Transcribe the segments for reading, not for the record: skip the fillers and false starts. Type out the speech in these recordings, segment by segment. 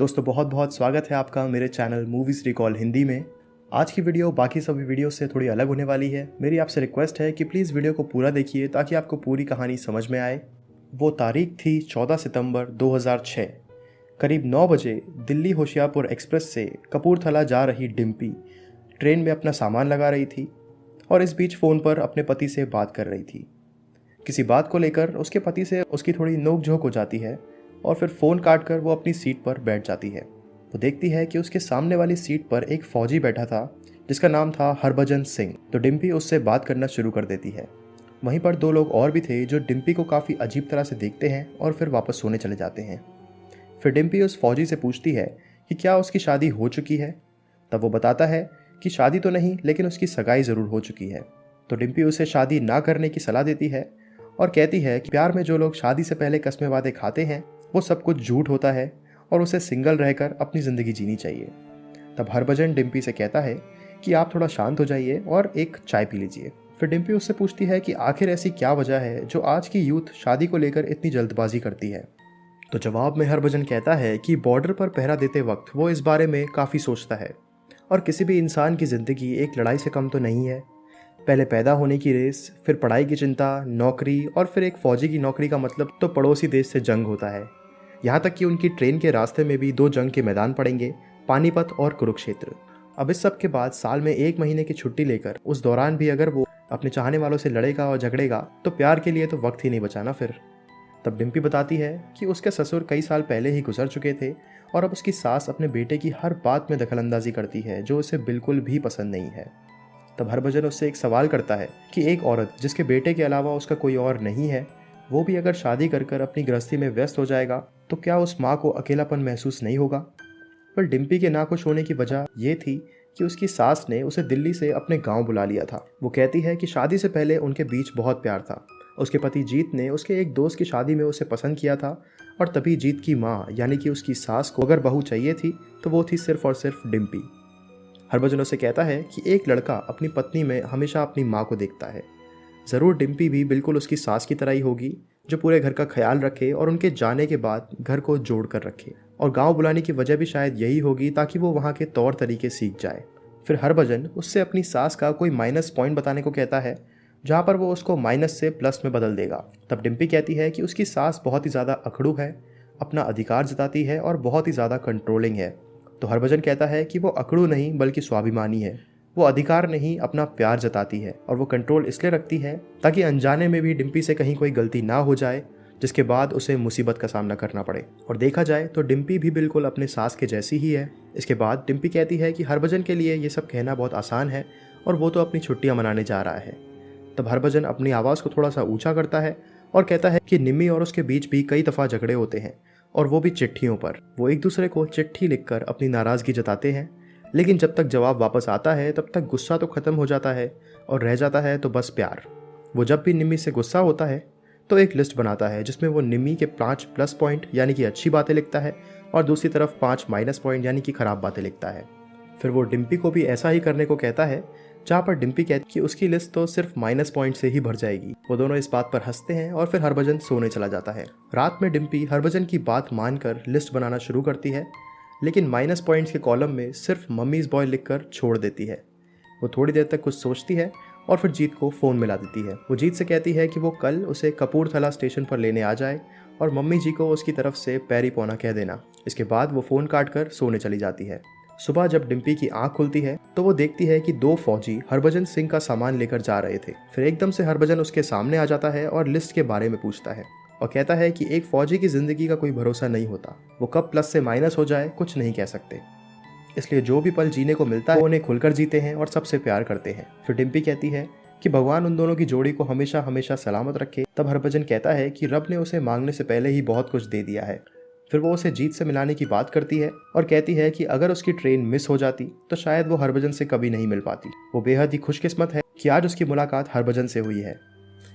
दोस्तों बहुत बहुत स्वागत है आपका मेरे चैनल मूवीज़ रिकॉल हिंदी में। आज की वीडियो बाकी सभी वीडियो से थोड़ी अलग होने वाली है। मेरी आपसे रिक्वेस्ट है कि प्लीज़ वीडियो को पूरा देखिए ताकि आपको पूरी कहानी समझ में आए। वो तारीख थी 14 सितंबर 2006। करीब 9 बजे दिल्ली होशियारपुर एक्सप्रेस से कपूरथला जा रही डिम्पी ट्रेन में अपना सामान लगा रही थी और इस बीच फ़ोन पर अपने पति से बात कर रही थी। किसी बात को लेकर उसके पति से उसकी थोड़ी नोक-झोंक हो जाती है और फिर फ़ोन काट कर वो अपनी सीट पर बैठ जाती है। वो देखती है कि उसके सामने वाली सीट पर एक फ़ौजी बैठा था जिसका नाम था हरभजन सिंह। तो डिम्पी उससे बात करना शुरू कर देती है। वहीं पर दो लोग और भी थे जो डिम्पी को काफ़ी अजीब तरह से देखते हैं और फिर वापस सोने चले जाते हैं। फिर डिम्पी उस फ़ौजी से पूछती है कि क्या उसकी शादी हो चुकी है। तब वो बताता है कि शादी तो नहीं, लेकिन उसकी सगाई ज़रूर हो चुकी है। तो डिम्पी उसे शादी ना करने की सलाह देती है और कहती है कि प्यार में जो लोग शादी से पहले कस्में वादे खाते हैं वो सब कुछ झूठ होता है और उसे सिंगल रहकर अपनी ज़िंदगी जीनी चाहिए। तब हरभजन डिम्पी से कहता है कि आप थोड़ा शांत हो जाइए और एक चाय पी लीजिए। फिर डिम्पी उससे पूछती है कि आखिर ऐसी क्या वजह है जो आज की यूथ शादी को लेकर इतनी जल्दबाजी करती है। तो जवाब में हरभजन कहता है कि बॉर्डर पर पहरा देते वक्त वो इस बारे में काफ़ी सोचता है और किसी भी इंसान की ज़िंदगी एक लड़ाई से कम तो नहीं है। पहले पैदा होने की रेस, फिर पढ़ाई की चिंता, नौकरी और फिर एक फ़ौजी की नौकरी का मतलब तो पड़ोसी देश से जंग होता है। यहाँ तक कि उनकी ट्रेन के रास्ते में भी 2 जंग के मैदान पड़ेंगे, पानीपत और कुरुक्षेत्र। अब इस सब के बाद साल में 1 महीने की छुट्टी लेकर उस दौरान भी अगर वो अपने चाहने वालों से लड़ेगा और झगड़ेगा तो प्यार के लिए तो वक्त ही नहीं बचाना फिर। तब डिम्पी बताती है कि उसके ससुर कई साल पहले ही गुजर चुके थे और अब उसकी सास अपने बेटे की हर बात में दखलंदाजी करती है जो उसे बिल्कुल भी पसंद नहीं है। तब हरभजन उससे एक सवाल करता है कि एक औरत जिसके बेटे के अलावा उसका कोई और नहीं है, वो भी अगर शादी कर कर अपनी गृहस्थी में व्यस्त हो जाएगा तो क्या उस माँ को अकेलापन महसूस नहीं होगा। पर डिम्पी के नाखुश होने की वजह ये थी कि उसकी सास ने उसे दिल्ली से अपने गांव बुला लिया था। वो कहती है कि शादी से पहले उनके बीच बहुत प्यार था। उसके पति जीत ने उसके एक दोस्त की शादी में उसे पसंद किया था और तभी जीत की माँ यानी कि उसकी सास को अगर बहू चाहिए थी तो वो थी सिर्फ और सिर्फ डिम्पी। हरभजन उसे कहता है कि एक लड़का अपनी पत्नी में हमेशा अपनी माँ को देखता है। ज़रूर डिम्पी भी बिल्कुल उसकी सास की तरह ही होगी जो पूरे घर का ख्याल रखे और उनके जाने के बाद घर को जोड़ कर रखे। और गांव बुलाने की वजह भी शायद यही होगी ताकि वो वहाँ के तौर तरीके सीख जाए। फिर हरभजन उससे अपनी सास का कोई माइनस पॉइंट बताने को कहता है जहाँ पर वो उसको माइनस से प्लस में बदल देगा। तब डिम्पी कहती है कि उसकी सास बहुत ही ज़्यादा अखड़ू है, अपना अधिकार जताती है और बहुत ही ज़्यादा कंट्रोलिंग है। तो हरभजन कहता है कि वो अकड़ू नहीं बल्कि स्वाभिमानी है। वो अधिकार नहीं अपना प्यार जताती है और वो कंट्रोल इसलिए रखती है ताकि अनजाने में भी डिम्पी से कहीं कोई गलती ना हो जाए जिसके बाद उसे मुसीबत का सामना करना पड़े। और देखा जाए तो डिम्पी भी बिल्कुल अपने सास के जैसी ही है। इसके बाद डिम्पी कहती है कि हरभजन के लिए ये सब कहना बहुत आसान है और वो तो अपनी छुट्टियां मनाने जा रहा है। तब हरभजन अपनी आवाज़ को थोड़ा सा ऊंचा करता है और कहता है कि निम्मी और उसके बीच भी कई दफ़ा झगड़े होते हैं और वो भी चिट्ठियों पर। वो एक दूसरे को चिट्ठी लिखकर अपनी नाराज़गी जताते हैं, लेकिन जब तक जवाब वापस आता है तब तक गुस्सा तो ख़त्म हो जाता है और रह जाता है तो बस प्यार। वो जब भी निम्मी से गुस्सा होता है तो एक लिस्ट बनाता है जिसमें वो निम्मी के 5 प्लस पॉइंट यानी कि अच्छी बातें लिखता है और दूसरी तरफ 5 माइनस पॉइंट यानी कि ख़राब बातें लिखता है। फिर वो डिम्पी को भी ऐसा ही करने को कहता है, जहाँ पर डिम्पी कहती कि उसकी लिस्ट तो सिर्फ माइनस पॉइंट से ही भर जाएगी। वो दोनों इस बात पर हंसते हैं और फिर हरभजन सोने चला जाता है। रात में डिम्पी हरभजन की बात मानकर लिस्ट बनाना शुरू करती है, लेकिन माइनस पॉइंट्स के कॉलम में सिर्फ मम्मीज़ बॉय लिखकर छोड़ देती है। वो थोड़ी देर तक कुछ सोचती है और फिर जीत को फ़ोन मिला देती है। वो जीत से कहती है कि वो कल उसे कपूरथला स्टेशन पर लेने आ जाए और मम्मी जी को उसकी तरफ से पैरी पौना कह देना। इसके बाद वो फ़ोन काट कर सोने चली जाती है। सुबह जब डिम्पी की आंख खुलती है तो वो देखती है कि 2 फौजी हरभजन सिंह का सामान लेकर जा रहे थे। फिर एकदम से हरभजन उसके सामने आ जाता है और लिस्ट के बारे में पूछता है और कहता है कि एक फौजी की ज़िंदगी का कोई भरोसा नहीं होता, वो कब प्लस से माइनस हो जाए कुछ नहीं कह सकते, इसलिए जो भी पल जीने को मिलता है वो उन्हें खुलकर जीते हैं और सबसे प्यार करते हैं। फिर डिम्पी कहती है कि भगवान उन दोनों की जोड़ी को हमेशा हमेशा सलामत रखे। तब हरभजन कहता है कि रब ने उसे मांगने से पहले ही बहुत कुछ दे दिया है। फिर वो उसे जीत से मिलाने की बात करती है और कहती है कि अगर उसकी ट्रेन मिस हो जाती तो शायद वो हरभजन से कभी नहीं मिल पाती। वो बेहद ही खुशकिस्मत है कि आज उसकी मुलाकात हरभजन से हुई है।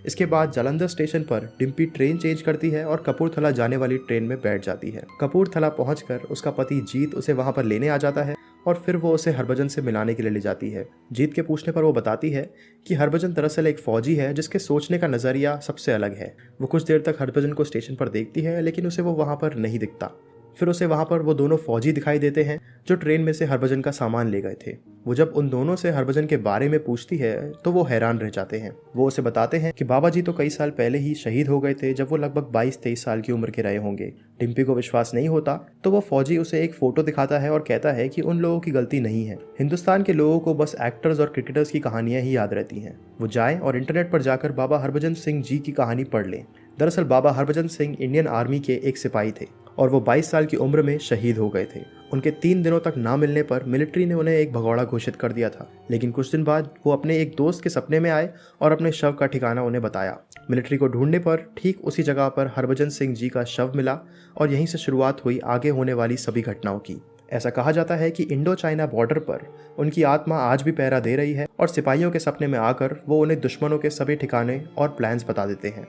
इसके बाद जालंधर स्टेशन पर डिम्पी ट्रेन चेंज करती है और कपूरथला जाने वाली ट्रेन में बैठ जाती है। कपूरथला पहुंचकर उसका पति जीत उसे वहां पर लेने आ जाता है और फिर वो उसे हरभजन से मिलाने के लिए ले जाती है। जीत के पूछने पर वो बताती है कि हरभजन दरअसल एक फौजी है जिसके सोचने का नज़रिया सबसे अलग है। वो कुछ देर तक हरभजन को स्टेशन पर देखती है लेकिन उसे वो वहाँ पर नहीं दिखता। फिर उसे वहाँ पर वो दोनों फौजी दिखाई देते हैं जो ट्रेन में से हरभजन का सामान ले गए थे। वो जब उन दोनों से हरभजन के बारे में पूछती है तो वो हैरान रह जाते हैं। वो उसे बताते हैं कि बाबा जी तो कई साल पहले ही शहीद हो गए थे जब वो लगभग 22-23 साल की उम्र के रहे होंगे। डिम्पी को विश्वास नहीं होता तो वो फौजी उसे एक फोटो दिखाता है और कहता है कि उन लोगों की गलती नहीं है, हिंदुस्तान के लोगों को बस एक्टर्स और क्रिकेटर्स की कहानियां ही याद रहती हैं। वो जाएं और इंटरनेट पर जाकर बाबा हरभजन सिंह जी की कहानी पढ़ लें। दरअसल बाबा हरभजन सिंह इंडियन आर्मी के एक सिपाही थे और वो 22 साल की उम्र में शहीद हो गए थे। उनके 3 दिनों तक ना मिलने पर मिलिट्री ने उन्हें एक भगौड़ा घोषित कर दिया था, लेकिन कुछ दिन बाद वो अपने एक दोस्त के सपने में आए और अपने शव का ठिकाना उन्हें बताया। मिलिट्री को ढूंढने पर ठीक उसी जगह पर हरभजन सिंह जी का शव मिला और यहीं से शुरुआत हुई आगे होने वाली सभी घटनाओं की। ऐसा कहा जाता है कि इंडो चाइना बॉर्डर पर उनकी आत्मा आज भी पहरा दे रही है और सिपाहियों के सपने में आकर वो उन्हें दुश्मनों के सभी ठिकाने और प्लान्स बता देते हैं।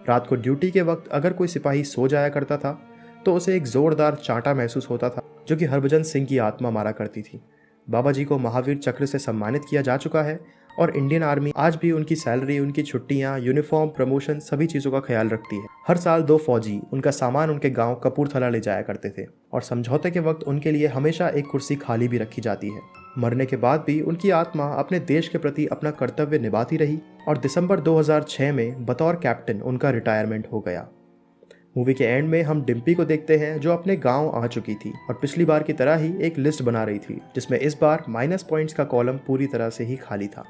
रात को ड्यूटी के वक्त अगर कोई सिपाही सो जाया करता था तो उसे एक जोरदार चांटा महसूस होता था जो कि हरभजन सिंह की आत्मा मारा करती थी। बाबा जी को महावीर चक्र से सम्मानित किया जा चुका है और इंडियन आर्मी आज भी उनकी सैलरी, उनकी छुट्टियां, यूनिफॉर्म, प्रमोशन सभी चीज़ों का ख्याल रखती है। हर साल 2 फौजी उनका सामान उनके गांव कपूरथला ले जाया करते थे और समझौते के वक्त उनके लिए हमेशा एक कुर्सी खाली भी रखी जाती है। मरने के बाद भी उनकी आत्मा अपने देश के प्रति अपना कर्तव्य निभाती रही और दिसंबर 2006 में बतौर कैप्टन उनका रिटायरमेंट हो गया। मूवी के एंड में हम डिम्पी को देखते हैं जो अपने गांव आ चुकी थी और पिछली बार की तरह ही एक लिस्ट बना रही थी जिसमें इस बार माइनस पॉइंट्स का कॉलम पूरी तरह से ही खाली था।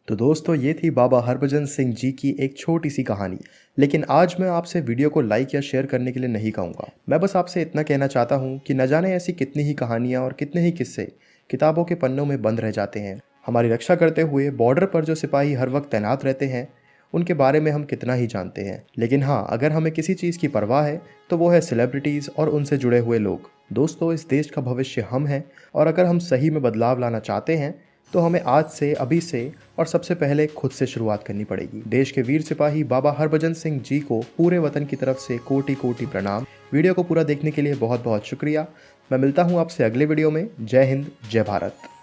तो दोस्तों ये थी बाबा हरभजन सिंह जी की एक छोटी सी कहानी, लेकिन आज मैं आपसे वीडियो को लाइक या शेयर करने के लिए नहीं कहूँगा। मैं बस आपसे इतना कहना चाहता हूँ कि न जाने ऐसी कितनी ही कहानियाँ और कितने ही किस्से किताबों के पन्नों में बंद रह जाते हैं। हमारी रक्षा करते हुए बॉर्डर पर जो सिपाही हर वक्त तैनात रहते हैं उनके बारे में हम कितना ही जानते हैं, लेकिन हाँ, अगर हमें किसी चीज़ की परवाह है तो वो है सेलिब्रिटीज़ और उनसे जुड़े हुए लोग। दोस्तों, इस देश का भविष्य हम हैं और अगर हम सही में बदलाव लाना चाहते हैं तो हमें आज से, अभी से और सबसे पहले खुद से शुरुआत करनी पड़ेगी। देश के वीर सिपाही बाबा हरभजन सिंह जी को पूरे वतन की तरफ से कोटि कोटि प्रणाम। वीडियो को पूरा देखने के लिए बहुत बहुत शुक्रिया। मैं मिलता हूँ आपसे अगले वीडियो में। जय हिंद, जय भारत।